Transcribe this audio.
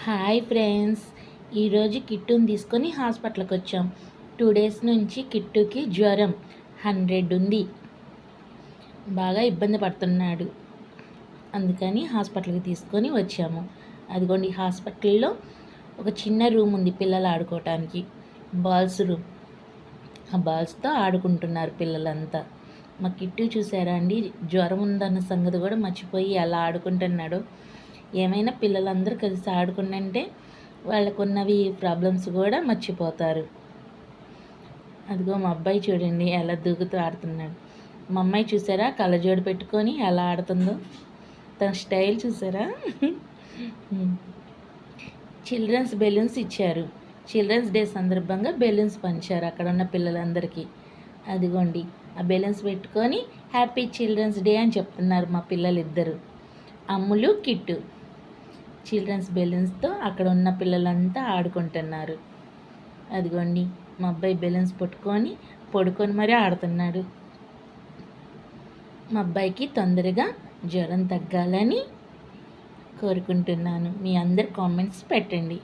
Hi friends, ఈరోజు కిట్టుని తీసుకొని హాస్పిటల్కి వచ్చాం. 2 డేస్ నుంచి కిట్టుకి జ్వరం 100 ఉంది. బాగా ఇబ్బంది పడుతున్నాడు. అందుకని హాస్పిటల్కి తీసుకొని వచ్చాము. అదిగోండి, హాస్పిటల్లో ఒక చిన్న రూమ్ ఉంది పిల్లలు ఆడుకోవటానికి, బాల్స్ రూమ్. ఆ బాల్స్తో ఆడుకుంటున్నారు పిల్లలంతా. మా కిట్టు చూసారా అండి, జ్వరం ఉందన్న సంగతి కూడా మర్చిపోయి ఎలా ఆడుకుంటున్నాడు. ఏమైనా పిల్లలందరూ కలిసి ఆడుకుంటే వాళ్ళకున్నవి ప్రాబ్లమ్స్ కూడా మర్చిపోతారు. అదిగో మా అబ్బాయి చూడండి ఎలా దూకుతూ ఆడుతున్నాడు. మా అమ్మాయి చూసారా కళ్ళజోడు పెట్టుకొని ఎలా ఆడుతుందో, తన స్టైల్ చూసారా. చిల్డ్రన్స్ బెలూన్స్ ఇచ్చారు. చిల్డ్రన్స్ డే సందర్భంగా బెలూన్స్ పంచారు అక్కడ ఉన్న పిల్లలందరికీ. అదిగోండి, ఆ బెలూన్స్ పెట్టుకొని హ్యాపీ చిల్డ్రన్స్ డే అని చెప్తున్నారు మా పిల్లలిద్దరు, అమ్ములు కిట్టు. చిల్డ్రన్స్ బెలూన్స్తో అక్కడ ఉన్న పిల్లలంతా ఆడుకుంటున్నారు. అదిగోండి, మా అబ్బాయి బెలూన్స్ పడుకొని మరీ ఆడుతున్నాడు. మా అబ్బాయికి తొందరగా జ్వరం తగ్గాలని కోరుకుంటున్నాను. మీ అందరు కామెంట్స్ పెట్టండి.